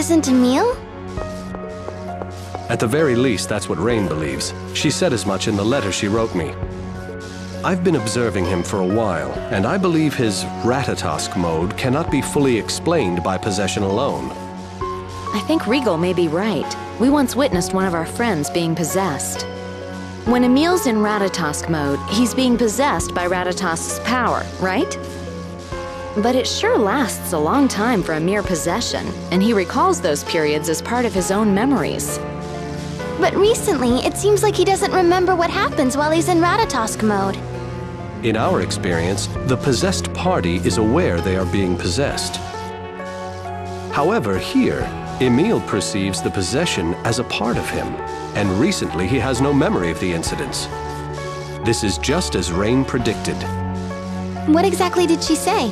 isn't Emil? At the very least, that's what Rain believes. She said as much in the letter she wrote me. I've been observing him for a while, and I believe his ratatosk mode cannot be fully explained by possession alone. I think Regal may be right. We once witnessed one of our friends being possessed. When Emil's in ratatosk mode, he's being possessed by ratatosk's power, right? But it sure lasts a long time for a mere possession, and he recalls those periods as part of his own memories. But recently, it seems like he doesn't remember what happens while he's in ratatosk mode. In our experience, the possessed party is aware they are being possessed. However, here, Emil perceives the possession as a part of him, and recently he has no memory of the incidents. This is just as Rain predicted. What exactly did she say?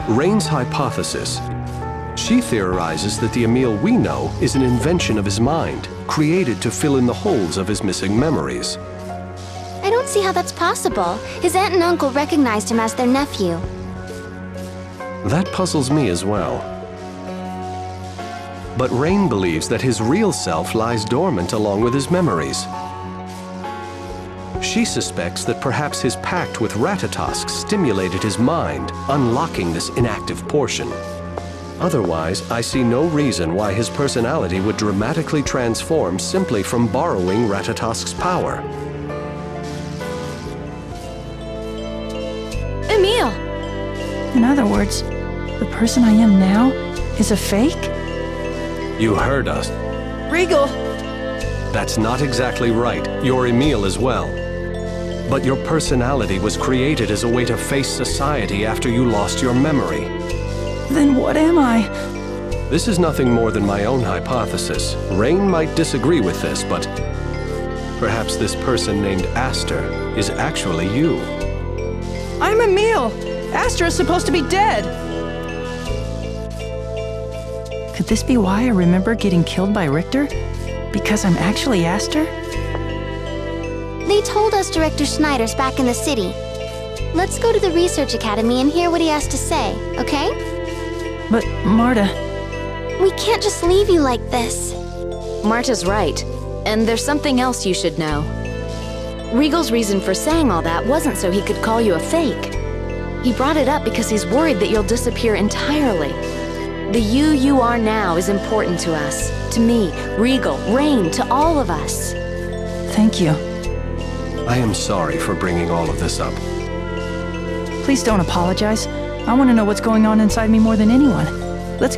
Rain's hypothesis. She theorizes that the Emil we know is an invention of his mind, created to fill in the holes of his missing memories. I don't see how that's possible. His aunt and uncle recognized him as their nephew. That puzzles me as well. But Rain believes that his real self lies dormant along with his memories. She suspects that perhaps his pact with Ratatosk stimulated his mind, unlocking this inactive portion. Otherwise, I see no reason why his personality would dramatically transform simply from borrowing Ratatosk's power. Emil! In other words, the person I am now is a fake? You heard us. Regal! That's not exactly right. You're Emil as well. But your personality was created as a way to face society after you lost your memory. Then what am I? This is nothing more than my own hypothesis. Rain might disagree with this, but perhaps this person named Aster is actually you. I'm Emil! Astra is supposed to be dead! Could this be why I remember getting killed by Richter? Because I'm actually Aster? They told us Director Schneider's back in the city. Let's go to the Research Academy and hear what he has to say, okay? But, Marta... We can't just leave you like this. Marta's right. And there's something else you should know. Regal's reason for saying all that wasn't so he could call you a fake. He brought it up because he's worried that you'll disappear entirely. The you are now is important to us. To me, Regal, Rain, to all of us. Thank you. I am sorry for bringing all of this up. Please don't apologize. I want to know what's going on inside me more than anyone. Let's...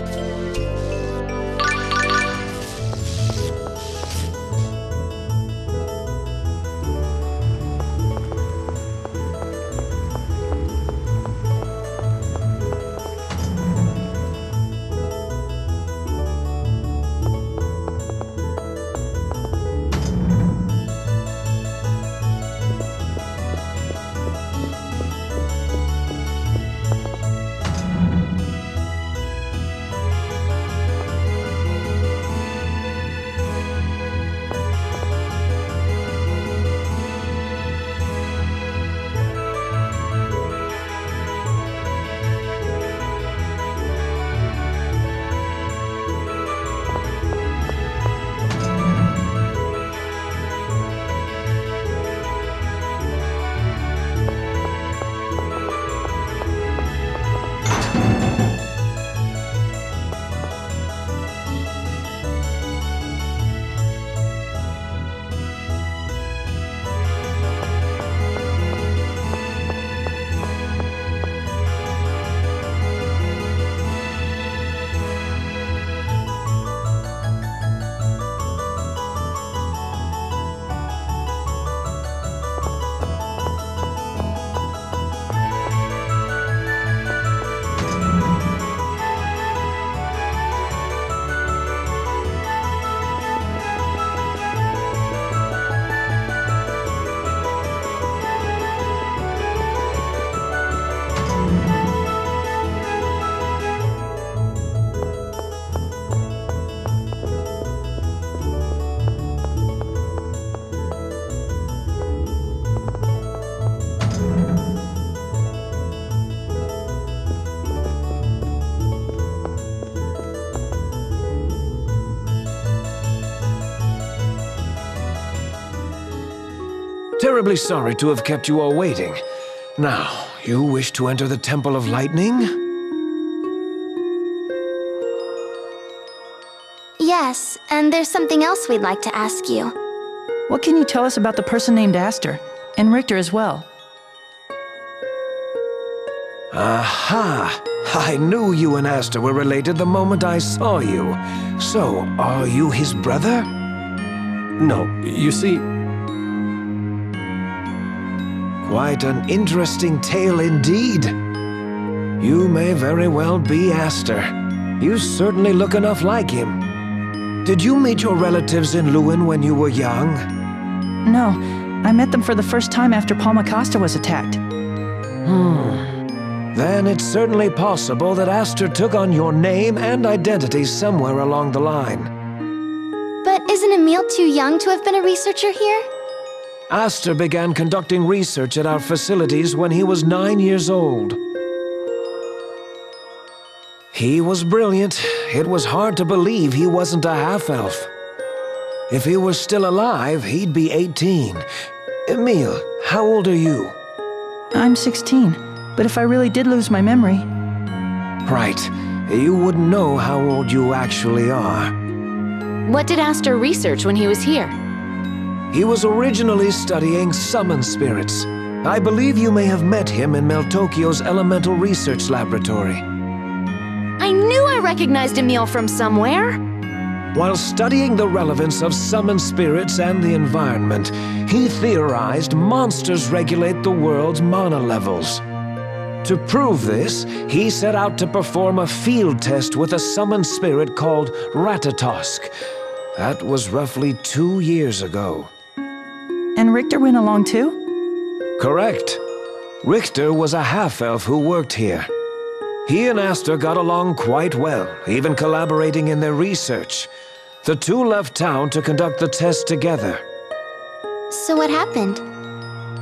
terribly sorry to have kept you all waiting. Now, you wish to enter the Temple of Lightning? Yes, and there's something else we'd like to ask you. What can you tell us about the person named Aster? And Richter as well? Aha! I knew you and Aster were related the moment I saw you. So, are you his brother? No, you see... Quite an interesting tale indeed. You may very well be Aster. You certainly look enough like him. Did you meet your relatives in Lewin when you were young? No, I met them for the first time after Palmacosta was attacked. Then it's certainly possible that Aster took on your name and identity somewhere along the line. But isn't Emil too young to have been a researcher here? Aster began conducting research at our facilities when he was 9 years old. He was brilliant. It was hard to believe he wasn't a half-elf. If he was still alive, he'd be 18. Emil, how old are you? I'm 16, but if I really did lose my memory... Right. You wouldn't know how old you actually are. What did Aster research when he was here? He was originally studying summon spirits. I believe you may have met him in Meltokyo's Elemental Research Laboratory. I knew I recognized Emil from somewhere! While studying the relevance of summoned spirits and the environment, he theorized monsters regulate the world's mana levels. To prove this, he set out to perform a field test with a summoned spirit called Ratatosk. That was roughly 2 years ago. And Richter went along too? Correct. Richter was a half-elf who worked here. He and Aster got along quite well, even collaborating in their research. The two left town to conduct the test together. So what happened?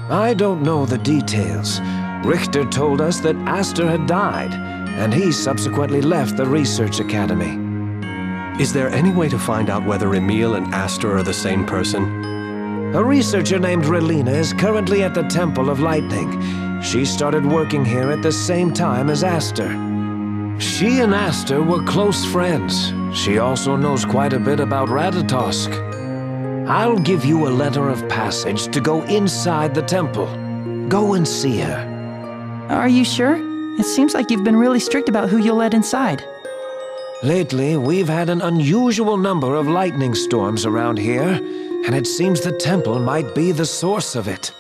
I don't know the details. Richter told us that Aster had died, and he subsequently left the research academy. Is there any way to find out whether Emil and Aster are the same person? A researcher named Relina is currently at the Temple of Lightning. She started working here at the same time as Aster. She and Aster were close friends. She also knows quite a bit about Ratatosk. I'll give you a letter of passage to go inside the temple. Go and see her. Are you sure? It seems like you've been really strict about who you'll let inside. Lately, we've had an unusual number of lightning storms around here, and it seems the temple might be the source of it.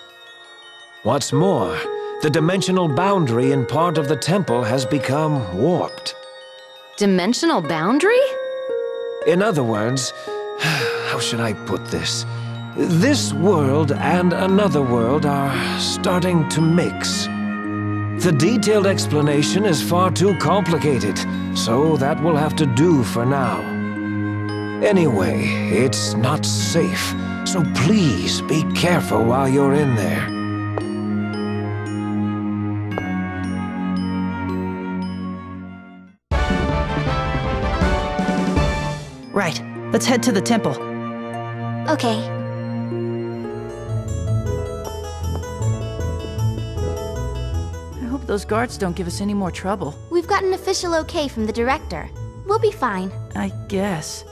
What's more, the dimensional boundary in part of the temple has become warped. Dimensional boundary? In other words, how should I put this? This world and another world are starting to mix. The detailed explanation is far too complicated, so that will have to do for now. Anyway, it's not safe, so please be careful while you're in there. Right, let's head to the temple. Okay. I hope those guards don't give us any more trouble. We've got an official okay from the director. We'll be fine. I guess, but